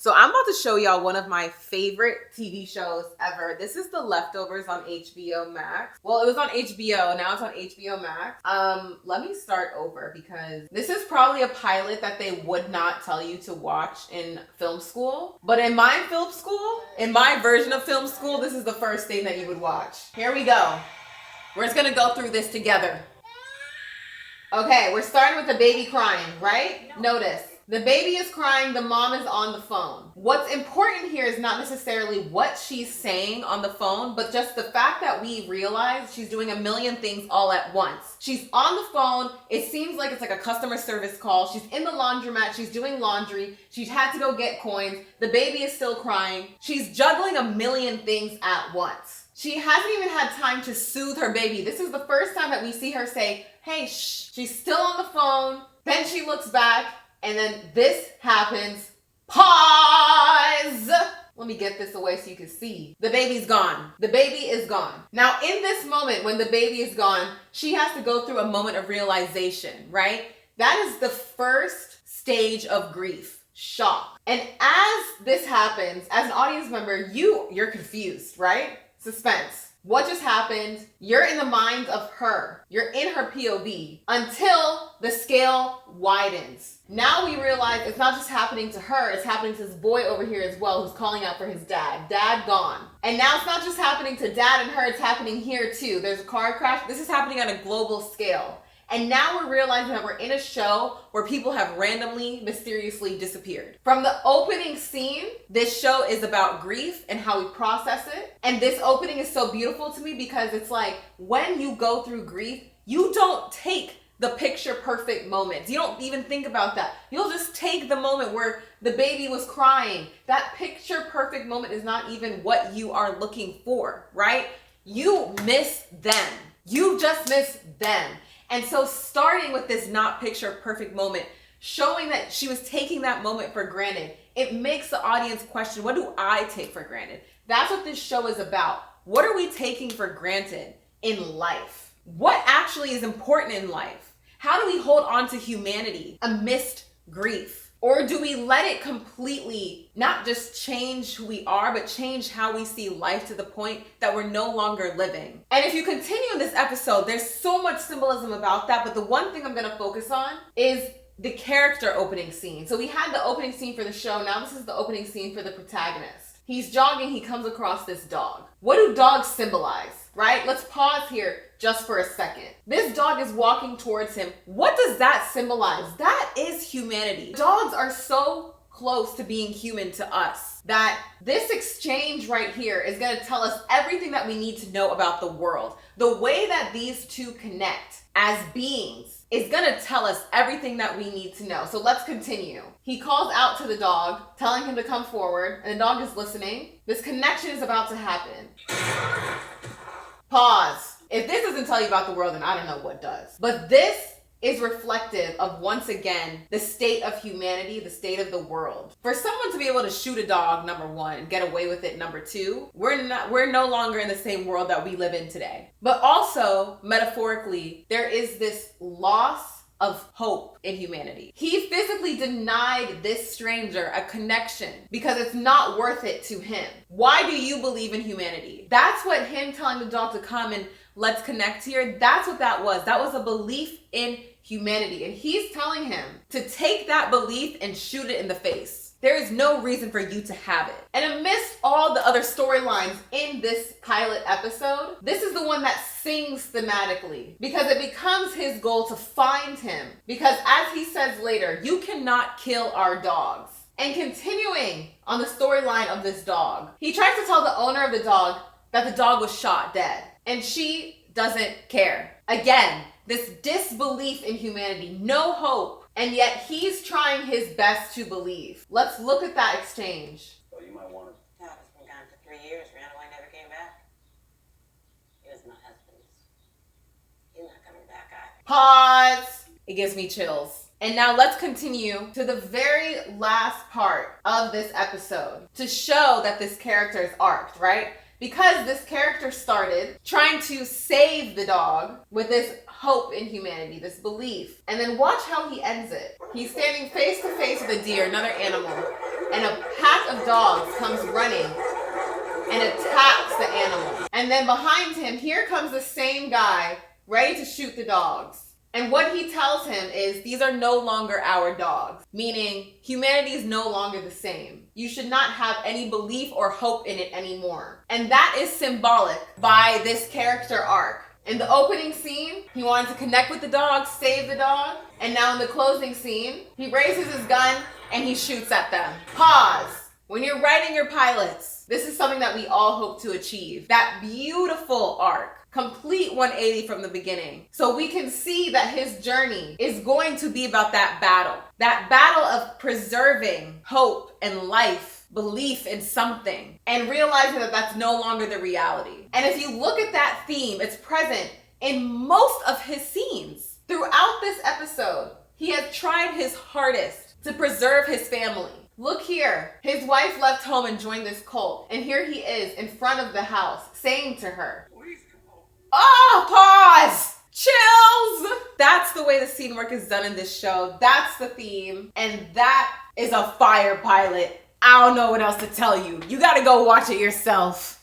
So I'm about to show y'all one of my favorite TV shows ever. This is The Leftovers on HBO Max. Well, it was on HBO, now it's on HBO Max. Let me start over because this is probably a pilot that they would not tell you to watch in film school. But in my film school, in my version of film school, this is the first thing that you would watch. Here we go. We're just gonna go through this together. Okay, we're starting with the baby crying, right? Notice. The baby is crying, the mom is on the phone. What's important here is not necessarily what she's saying on the phone, but just the fact that we realize she's doing a million things all at once. She's on the phone, it seems like it's like a customer service call. She's in the laundromat, she's doing laundry, she's had to go get coins, the baby is still crying. She's juggling a million things at once. She hasn't even had time to soothe her baby. This is the first time that we see her say, hey, shh. She's still on the phone, then she looks back, and then this happens. Pause! Let me get this away so you can see. The baby's gone. The baby is gone. Now, in this moment, when the baby is gone, she has to go through a moment of realization, right? That is the first stage of grief, shock. And as this happens, as an audience member, you're confused, right? Suspense. What just happened? You're in the mind of her. You're in her POV until the scale widens. Now we realize it's not just happening to her, it's happening to this boy over here as well who's calling out for his dad. Dad gone. And now it's not just happening to dad and her, it's happening here too. There's a car crash. This is happening on a global scale. And now we're realizing that we're in a show where people have randomly, mysteriously disappeared. From the opening scene, this show is about grief and how we process it. And this opening is so beautiful to me because it's like, when you go through grief, you don't take the picture perfect moments. You don't even think about that. You'll just take the moment where the baby was crying. That picture perfect moment is not even what you are looking for, right? You miss them. You just miss them. And so starting with this not picture perfect moment, showing that she was taking that moment for granted, it makes the audience question, what do I take for granted? That's what this show is about. What are we taking for granted in life? What actually is important in life? How do we hold on to humanity amidst grief? Or do we let it completely not just change who we are, but change how we see life to the point that we're no longer living? And if you continue in this episode, there's so much symbolism about that, but the one thing I'm gonna focus on is the character opening scene. So we had the opening scene for the show, now this is the opening scene for the protagonist. He's jogging, he comes across this dog. What do dogs symbolize, right? Let's pause here just for a second. This dog is walking towards him. What does that symbolize? That is humanity. Dogs are so close to being human to us that this exchange right here is gonna tell us everything that we need to know about the world. The way that these two connect as beings is gonna tell us everything that we need to know. So let's continue. He calls out to the dog, telling him to come forward, and the dog is listening. This connection is about to happen. Pause. If this doesn't tell you about the world, then I don't know what does. But this is reflective of, once again, the state of humanity, the state of the world. For someone to be able to shoot a dog, number one, and get away with it, number two, we're no longer in the same world that we live in today. But also, metaphorically, there is this loss of hope in humanity. He physically denied this stranger a connection because it's not worth it to him. Why do you believe in humanity? That's what him telling the dog to come and let's connect here, that's what that was. That was a belief in humanity. And he's telling him to take that belief and shoot it in the face. There is no reason for you to have it. And amidst all the other storylines in this pilot episode, this is the one that sings thematically because it becomes his goal to find him. Because as he says later, you cannot kill our dogs. And continuing on the storyline of this dog, he tries to tell the owner of the dog that the dog was shot dead. And she doesn't care. Again, this disbelief in humanity, no hope, and yet he's trying his best to believe. Let's look at that exchange. So you might want to. Dad has been gone for 3 years, ran away, never came back. He was my husband. He's not coming back either. Pause. It gives me chills. And now let's continue to the very last part of this episode to show that this character is arced, right? Because this character started trying to save the dog with this hope in humanity, this belief. And then watch how he ends it. He's standing face to face with a deer, another animal. and a pack of dogs comes running and attacks the animal. And then behind him, here comes the same guy ready to shoot the dogs. And what he tells him is, these are no longer our dogs, meaning humanity is no longer the same. You should not have any belief or hope in it anymore. And that is symbolic by this character arc. In the opening scene, he wanted to connect with the dog, save the dog. And now in the closing scene, he raises his gun and he shoots at them. Pause. When you're writing your pilots, this is something that we all hope to achieve. That beautiful arc. Complete 180 from the beginning. So we can see that his journey is going to be about that battle. That battle of preserving hope and life, belief in something, and realizing that that's no longer the reality. And if you look at that theme, it's present in most of his scenes. Throughout this episode, he has tried his hardest to preserve his family. Look here, his wife left home and joined this cult, and here he is in front of the house saying to her, "Oh, pause! Chills!" That's the way the scene work is done in this show. That's the theme. And that is a fire pilot. I don't know what else to tell you. You gotta go watch it yourself.